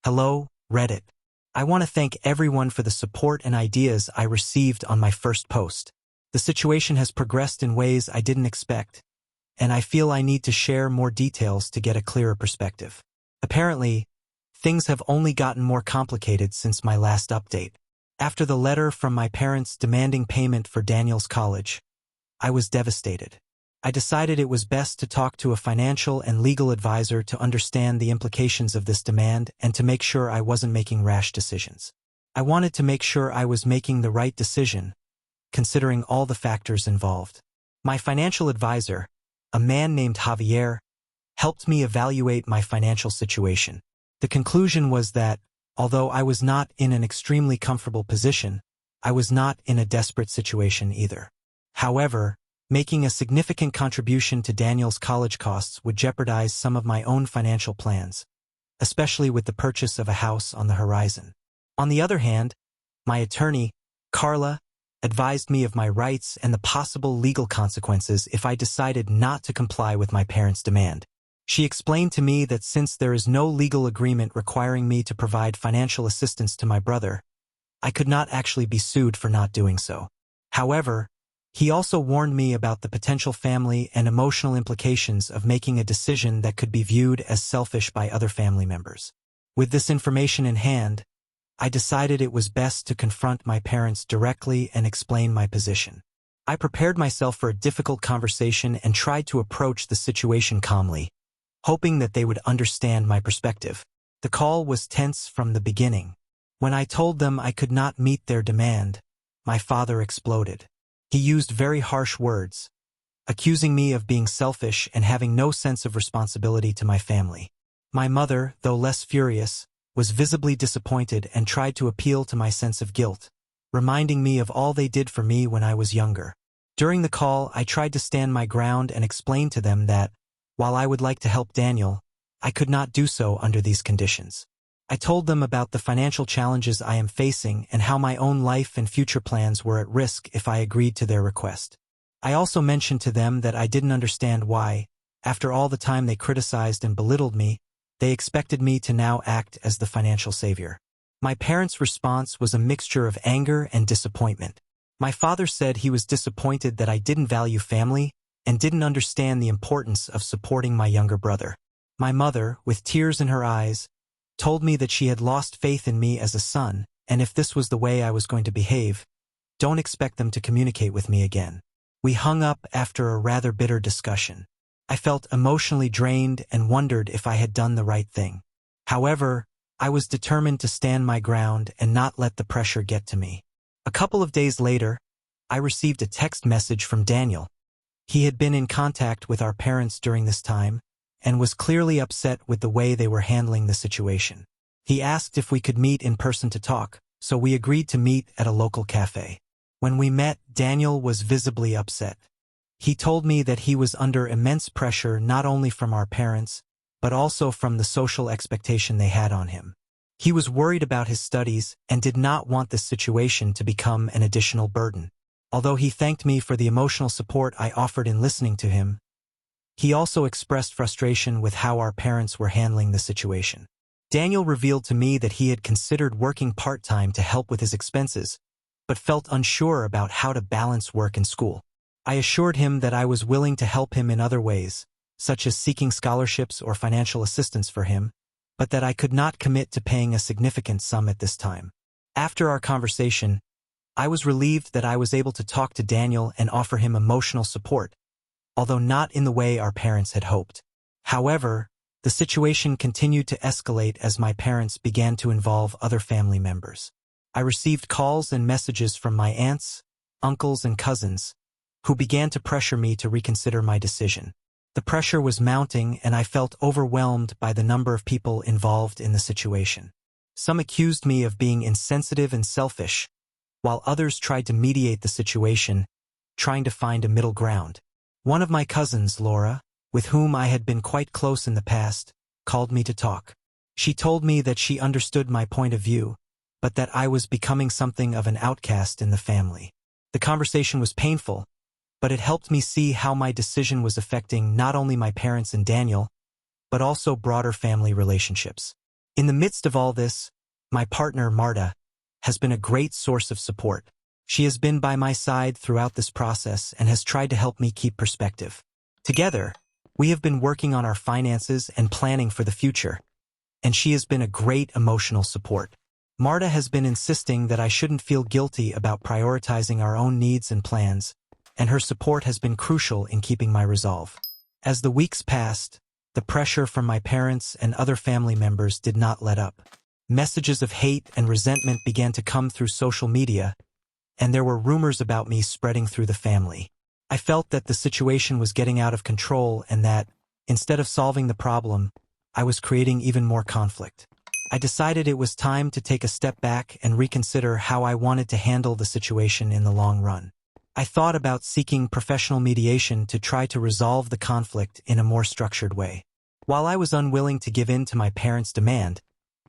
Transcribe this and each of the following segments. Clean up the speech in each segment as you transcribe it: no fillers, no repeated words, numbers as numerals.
Hello, Reddit. I want to thank everyone for the support and ideas I received on my first post. The situation has progressed in ways I didn't expect, and I feel I need to share more details to get a clearer perspective. Apparently, things have only gotten more complicated since my last update. After the letter from my parents demanding payment for Daniel's college, I was devastated. I decided it was best to talk to a financial and legal advisor to understand the implications of this demand and to make sure I wasn't making rash decisions. I wanted to make sure I was making the right decision, considering all the factors involved. My financial advisor, a man named Javier, helped me evaluate my financial situation. The conclusion was that, although I was not in an extremely comfortable position, I was not in a desperate situation either. However, making a significant contribution to Daniel's college costs would jeopardize some of my own financial plans, especially with the purchase of a house on the horizon. On the other hand, my attorney, Carla, advised me of my rights and the possible legal consequences if I decided not to comply with my parents' demand. She explained to me that since there is no legal agreement requiring me to provide financial assistance to my brother, I could not actually be sued for not doing so. However, he also warned me about the potential family and emotional implications of making a decision that could be viewed as selfish by other family members. With this information in hand, I decided it was best to confront my parents directly and explain my position. I prepared myself for a difficult conversation and tried to approach the situation calmly, hoping that they would understand my perspective. The call was tense from the beginning. When I told them I could not meet their demand, my father exploded. He used very harsh words, accusing me of being selfish and having no sense of responsibility to my family. My mother, though less furious, was visibly disappointed and tried to appeal to my sense of guilt, reminding me of all they did for me when I was younger. During the call, I tried to stand my ground and explain to them that, while I would like to help Daniel, I could not do so under these conditions. I told them about the financial challenges I am facing and how my own life and future plans were at risk if I agreed to their request. I also mentioned to them that I didn't understand why, after all the time they criticized and belittled me, they expected me to now act as the financial savior. My parents' response was a mixture of anger and disappointment. My father said he was disappointed that I didn't value family and didn't understand the importance of supporting my younger brother. My mother, with tears in her eyes, told me that she had lost faith in me as a son, and if this was the way I was going to behave, don't expect them to communicate with me again. We hung up after a rather bitter discussion. I felt emotionally drained and wondered if I had done the right thing. However, I was determined to stand my ground and not let the pressure get to me. A couple of days later, I received a text message from Daniel. He had been in contact with our parents during this time, and was clearly upset with the way they were handling the situation. He asked if we could meet in person to talk, so we agreed to meet at a local cafe. When we met, Daniel was visibly upset. He told me that he was under immense pressure not only from our parents, but also from the social expectation they had on him. He was worried about his studies and did not want this situation to become an additional burden. Although he thanked me for the emotional support I offered in listening to him, he also expressed frustration with how our parents were handling the situation. Daniel revealed to me that he had considered working part-time to help with his expenses, but felt unsure about how to balance work and school. I assured him that I was willing to help him in other ways, such as seeking scholarships or financial assistance for him, but that I could not commit to paying a significant sum at this time. After our conversation, I was relieved that I was able to talk to Daniel and offer him emotional support, although not in the way our parents had hoped. However, the situation continued to escalate as my parents began to involve other family members. I received calls and messages from my aunts, uncles, and cousins, who began to pressure me to reconsider my decision. The pressure was mounting, and I felt overwhelmed by the number of people involved in the situation. Some accused me of being insensitive and selfish, while others tried to mediate the situation, trying to find a middle ground. One of my cousins, Laura, with whom I had been quite close in the past, called me to talk. She told me that she understood my point of view, but that I was becoming something of an outcast in the family. The conversation was painful, but it helped me see how my decision was affecting not only my parents and Daniel, but also broader family relationships. In the midst of all this, my partner, Marta, has been a great source of support. She has been by my side throughout this process and has tried to help me keep perspective. Together, we have been working on our finances and planning for the future, and she has been a great emotional support. Marta has been insisting that I shouldn't feel guilty about prioritizing our own needs and plans, and her support has been crucial in keeping my resolve. As the weeks passed, the pressure from my parents and other family members did not let up. Messages of hate and resentment began to come through social media, and there were rumors about me spreading through the family. I felt that the situation was getting out of control and that, instead of solving the problem, I was creating even more conflict. I decided it was time to take a step back and reconsider how I wanted to handle the situation in the long run. I thought about seeking professional mediation to try to resolve the conflict in a more structured way. While I was unwilling to give in to my parents' demand,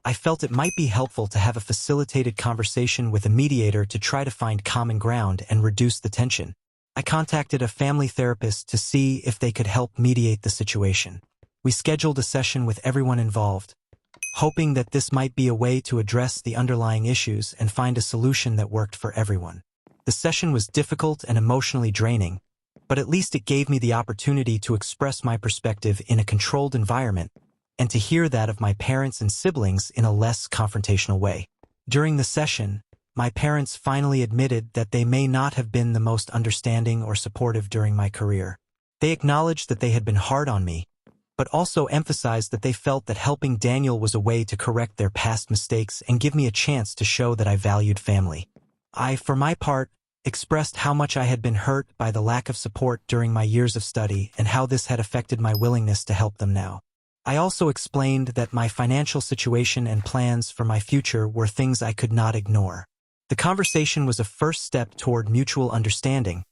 I felt it might be helpful to have a facilitated conversation with a mediator to try to find common ground and reduce the tension. I contacted a family therapist to see if they could help mediate the situation. We scheduled a session with everyone involved, hoping that this might be a way to address the underlying issues and find a solution that worked for everyone. The session was difficult and emotionally draining, but at least it gave me the opportunity to express my perspective in a controlled environment and to hear that of my parents and siblings in a less confrontational way. During the session, my parents finally admitted that they may not have been the most understanding or supportive during my career. They acknowledged that they had been hard on me, but also emphasized that they felt that helping Daniel was a way to correct their past mistakes and give me a chance to show that I valued family. I, for my part, expressed how much I had been hurt by the lack of support during my years of study and how this had affected my willingness to help them now. I also explained that my financial situation and plans for my future were things I could not ignore. The conversation was a first step toward mutual understanding,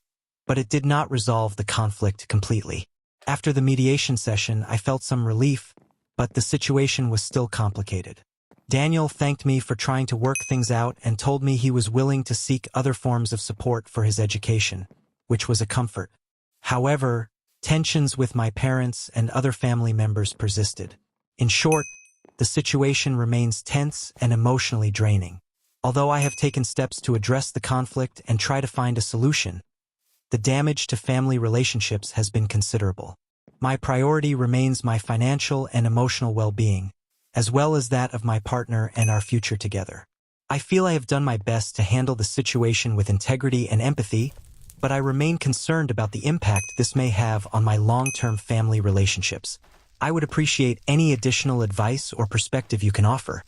but it did not resolve the conflict completely. After the mediation session, I felt some relief, but the situation was still complicated. Daniel thanked me for trying to work things out and told me he was willing to seek other forms of support for his education, which was a comfort. However, tensions with my parents and other family members persisted. In short, the situation remains tense and emotionally draining. Although I have taken steps to address the conflict and try to find a solution, the damage to family relationships has been considerable. My priority remains my financial and emotional well-being, as well as that of my partner and our future together. I feel I have done my best to handle the situation with integrity and empathy, but I remain concerned about the impact this may have on my long-term family relationships. I would appreciate any additional advice or perspective you can offer.